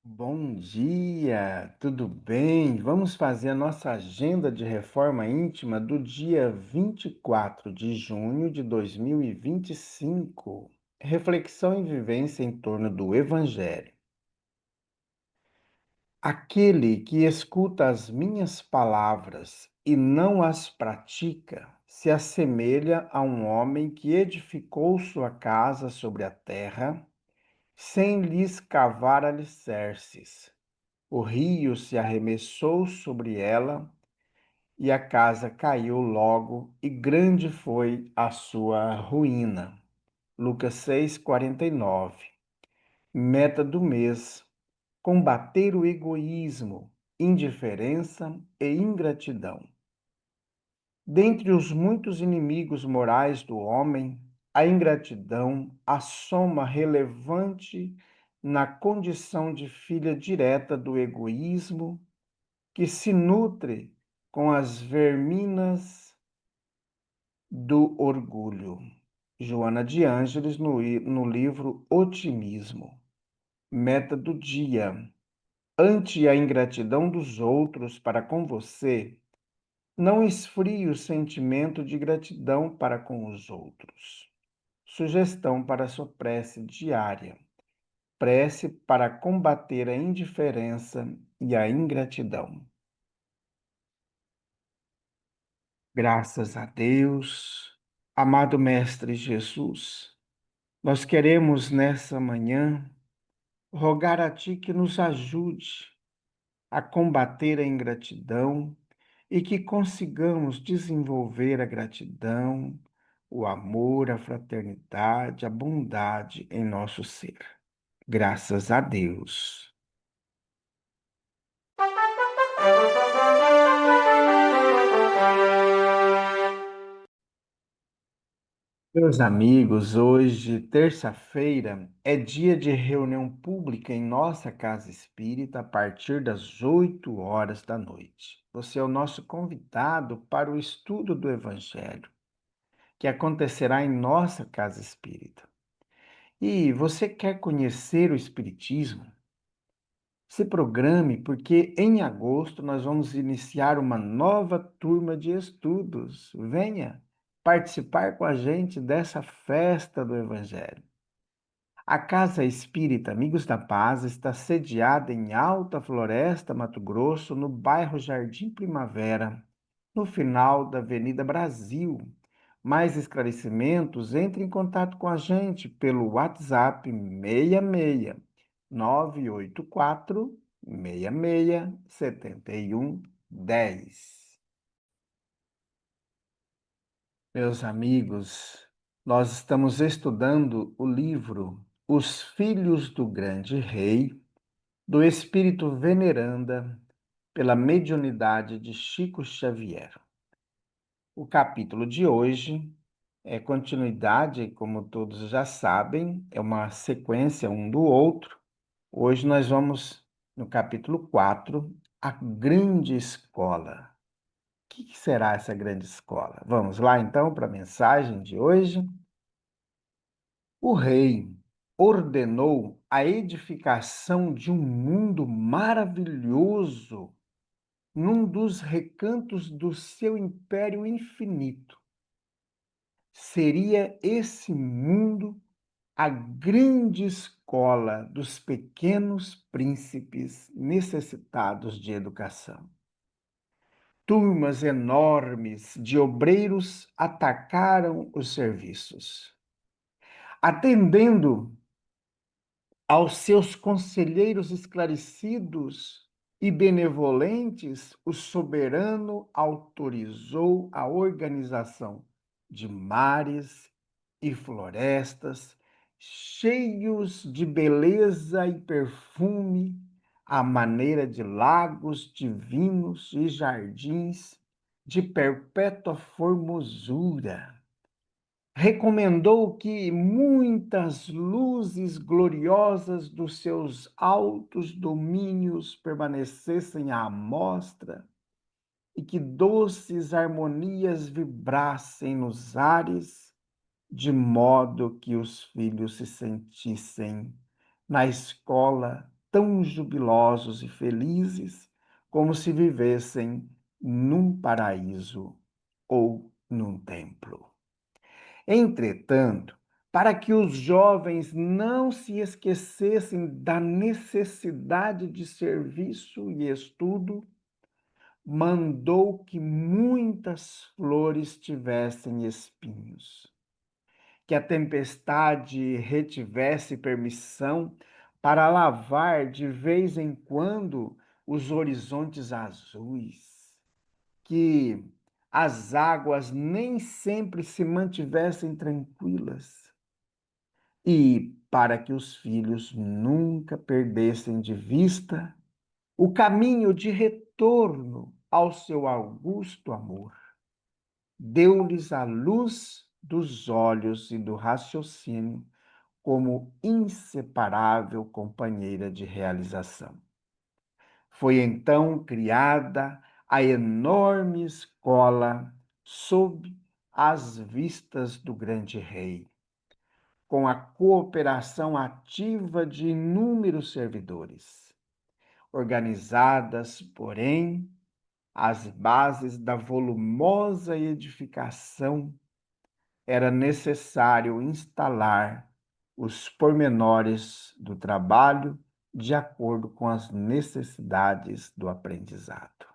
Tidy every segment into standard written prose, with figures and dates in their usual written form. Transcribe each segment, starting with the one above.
Bom dia, tudo bem? Vamos fazer a nossa agenda de reforma íntima do dia 24 de junho de 2025. Reflexão e vivência em torno do Evangelho. Aquele que escuta as minhas palavras e não as pratica, se assemelha a um homem que edificou sua casa sobre a terra, sem lhes cavar alicerces. O rio se arremessou sobre ela e a casa caiu logo, e grande foi a sua ruína. Lucas 6:49. Meta do mês: combater o egoísmo, indiferença e ingratidão. Dentre os muitos inimigos morais do homem, a ingratidão assoma relevante na condição de filha direta do egoísmo que se nutre com as verminas do orgulho. Joana de Ângeles, no livro Otimismo. Meta do dia: ante a ingratidão dos outros para com você, não esfrie o sentimento de gratidão para com os outros. Sugestão para sua prece diária: prece para combater a indiferença e a ingratidão. Graças a Deus. Amado Mestre Jesus, nós queremos nessa manhã rogar a Ti que nos ajude a combater a ingratidão e que consigamos desenvolver a gratidão, o amor, a fraternidade, a bondade em nosso ser. Graças a Deus. Meus amigos, hoje, terça-feira, é dia de reunião pública em nossa casa espírita a partir das 8 horas da noite. Você é o nosso convidado para o estudo do Evangelho, que acontecerá em nossa casa espírita. E você quer conhecer o Espiritismo? Se programe, porque em agosto nós vamos iniciar uma nova turma de estudos. Venha participar com a gente dessa festa do Evangelho. A Casa Espírita Amigos da Paz está sediada em Alta Floresta, Mato Grosso, no bairro Jardim Primavera, no final da Avenida Brasil. Mais esclarecimentos, entre em contato com a gente pelo WhatsApp 66 984 66 7110. Meus amigos, nós estamos estudando o livro Os Filhos do Grande Rei, do Espírito Veneranda, pela mediunidade de Chico Xavier. O capítulo de hoje é continuidade, como todos já sabem, é uma sequência um do outro. Hoje nós vamos no capítulo 4, a grande escola. O que será essa grande escola? Vamos lá então para a mensagem de hoje. O rei ordenou a edificação de um mundo maravilhoso num dos recantos do seu império infinito. Seria esse mundo a grande escola dos pequenos príncipes necessitados de educação. Turmas enormes de obreiros atacaram os serviços. Atendendo aos seus conselheiros esclarecidos e benevolentes, o soberano autorizou a organização de mares e florestas cheios de beleza e perfume, à maneira de lagos divinos e jardins de perpétua formosura. Recomendou que muitas luzes gloriosas dos seus altos domínios permanecessem à mostra e que doces harmonias vibrassem nos ares, de modo que os filhos se sentissem na escola tão jubilosos e felizes como se vivessem num paraíso ou num templo. Entretanto, para que os jovens não se esquecessem da necessidade de serviço e estudo, mandou que muitas flores tivessem espinhos, que a tempestade retivesse permissão para lavar de vez em quando os horizontes azuis, que as águas nem sempre se mantivessem tranquilas, e para que os filhos nunca perdessem de vista o caminho de retorno ao seu augusto amor. Deu-lhes a luz dos olhos e do raciocínio como inseparável companheira de realização. Foi então criada a enorme escola sob as vistas do grande rei, com a cooperação ativa de inúmeros servidores, organizadas, porém, as bases da volumosa edificação, era necessário instalar os pormenores do trabalho de acordo com as necessidades do aprendizado.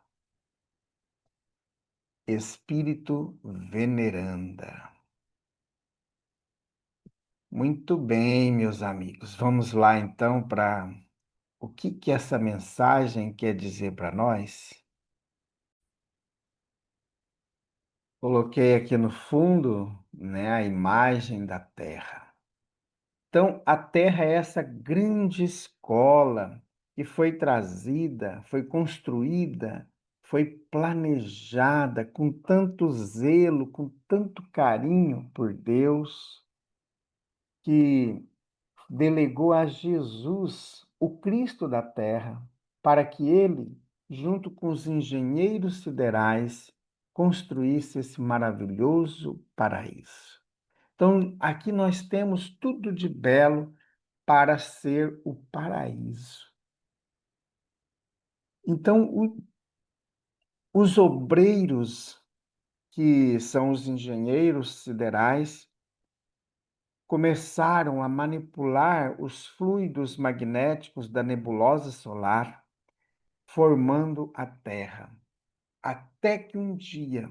Espírito veneranda. Muito bem, meus amigos. Vamos lá então para o que essa mensagem quer dizer para nós. Coloquei aqui no fundo, né, a imagem da Terra. Então, a Terra é essa grande escola que foi trazida, foi construída, foi planejada com tanto zelo, com tanto carinho por Deus, que delegou a Jesus, o Cristo da Terra, para que ele, junto com os engenheiros siderais, construísse esse maravilhoso paraíso. Então, aqui nós temos tudo de belo para ser o paraíso. Então, os obreiros, que são os engenheiros siderais, começaram a manipular os fluidos magnéticos da nebulosa solar, formando a Terra, até que um dia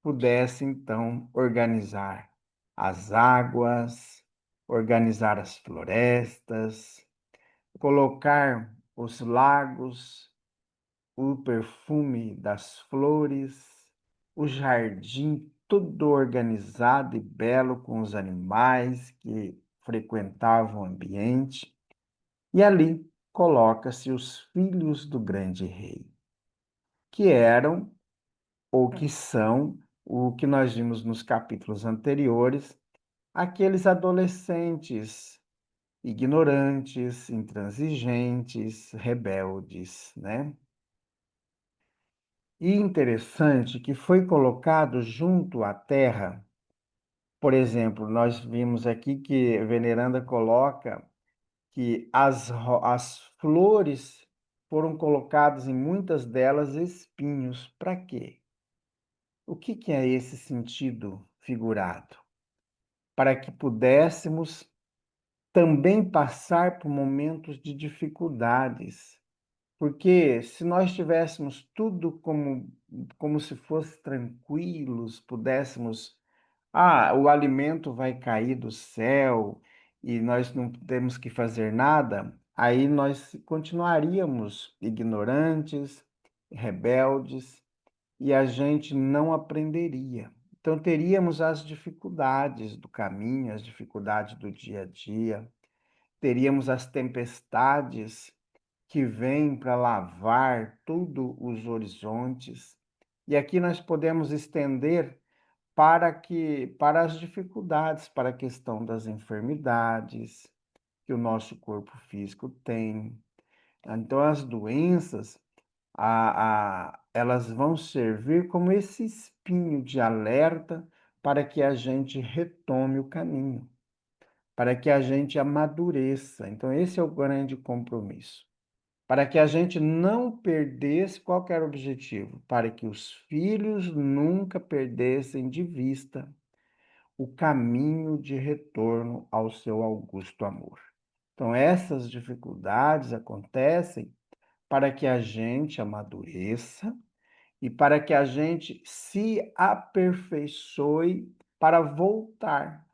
pudesse então organizar as águas, organizar as florestas, colocar os lagos, o perfume das flores, o jardim todo organizado e belo com os animais que frequentavam o ambiente, e ali coloca-se os filhos do grande rei, que eram ou que são o que nós vimos nos capítulos anteriores, aqueles adolescentes ignorantes, intransigentes, rebeldes, né? E interessante que foi colocado junto à terra, por exemplo, nós vimos aqui que Veneranda coloca que as flores foram colocadas em muitas delas espinhos. Para quê? O que é esse sentido figurado? Para que pudéssemos também passar por momentos de dificuldades. Porque se nós tivéssemos tudo como se fosse tranquilos, pudéssemos, o alimento vai cair do céu e nós não temos que fazer nada, aí nós continuaríamos ignorantes, rebeldes, e a gente não aprenderia. Então teríamos as dificuldades do caminho, as dificuldades do dia a dia, teríamos as tempestades que vêm para lavar todos os horizontes. E aqui nós podemos estender para as dificuldades, para a questão das enfermidades que o nosso corpo físico tem. Então, as doenças, elas vão servir como esse espinho de alerta para que a gente retome o caminho, para que a gente amadureça. Então, esse é o grande compromisso. para que a gente não perdesse qualquer objetivo, para que os filhos nunca perdessem de vista o caminho de retorno ao seu augusto amor. Então, essas dificuldades acontecem para que a gente amadureça e para que a gente se aperfeiçoe para voltar,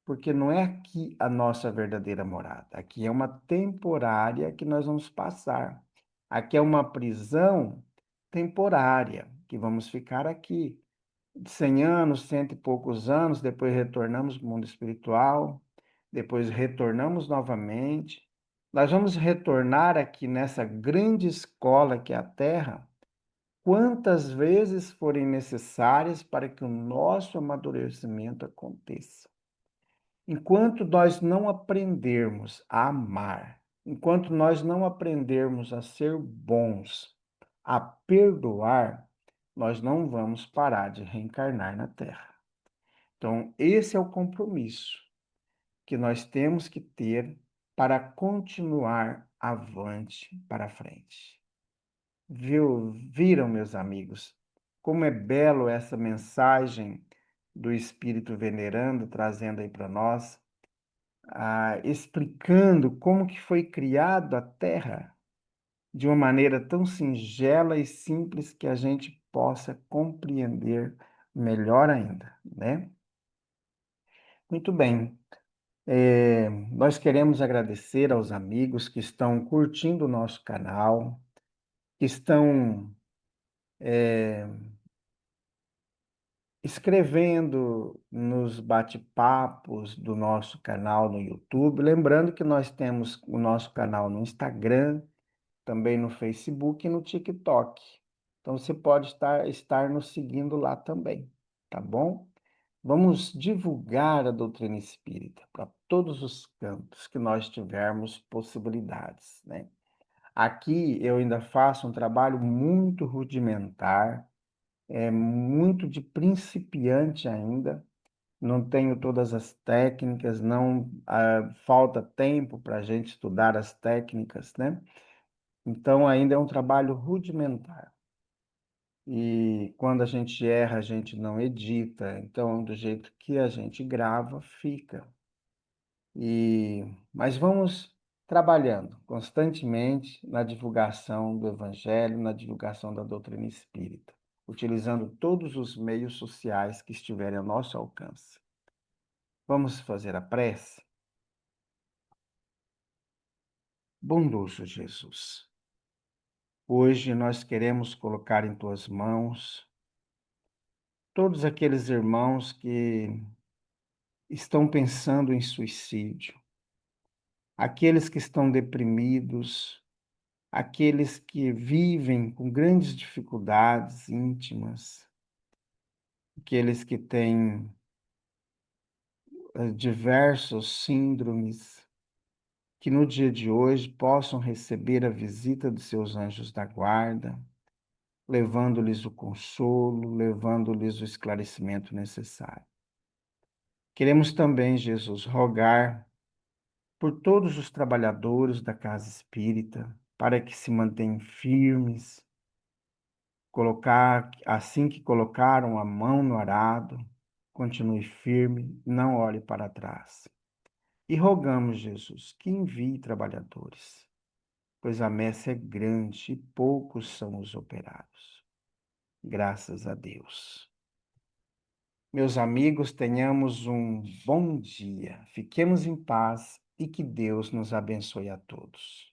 porque não é aqui a nossa verdadeira morada. Aqui é uma temporária que nós vamos passar. Aqui é uma prisão temporária, que vamos ficar aqui. 100 anos, cento e poucos anos, depois retornamos para o mundo espiritual, depois retornamos novamente. Nós vamos retornar aqui nessa grande escola que é a Terra, quantas vezes forem necessárias para que o nosso amadurecimento aconteça. Enquanto nós não aprendermos a amar, enquanto nós não aprendermos a ser bons, a perdoar, nós não vamos parar de reencarnar na Terra. Então, esse é o compromisso que nós temos que ter para continuar avante para frente. Viram, meus amigos, como é belo essa mensagem do Espírito venerando, trazendo aí para nós, explicando como que foi criado a Terra de uma maneira tão singela e simples que a gente possa compreender melhor ainda, né? Muito bem. Nós queremos agradecer aos amigos que estão curtindo o nosso canal, que estão escrevendo nos bate-papos do nosso canal no YouTube. Lembrando que nós temos o nosso canal no Instagram, também no Facebook e no TikTok. Então você pode estar nos seguindo lá também, tá bom? Vamos divulgar a doutrina espírita para todos os cantos que nós tivermos possibilidades, né? Aqui eu ainda faço um trabalho muito rudimentar, muito de principiante ainda, não tenho todas as técnicas, não falta tempo para a gente estudar as técnicas, né? Então ainda é um trabalho rudimentar. E quando a gente erra, a gente não edita, então do jeito que a gente grava, fica. Mas vamos trabalhando constantemente na divulgação do Evangelho, na divulgação da doutrina espírita, utilizando todos os meios sociais que estiverem ao nosso alcance. Vamos fazer a prece? Bondoso Jesus, hoje nós queremos colocar em tuas mãos todos aqueles irmãos que estão pensando em suicídio, aqueles que estão deprimidos, aqueles que vivem com grandes dificuldades íntimas, aqueles que têm diversos síndromes, que no dia de hoje possam receber a visita de seus anjos da guarda, levando-lhes o consolo, levando-lhes o esclarecimento necessário. Queremos também, Jesus, rogar por todos os trabalhadores da casa espírita, para que se mantenham firmes, colocar, assim que colocaram a mão no arado, continue firme, não olhe para trás. E rogamos, Jesus, que envie trabalhadores, pois a messe é grande e poucos são os operários. Graças a Deus. Meus amigos, tenhamos um bom dia, fiquemos em paz e que Deus nos abençoe a todos.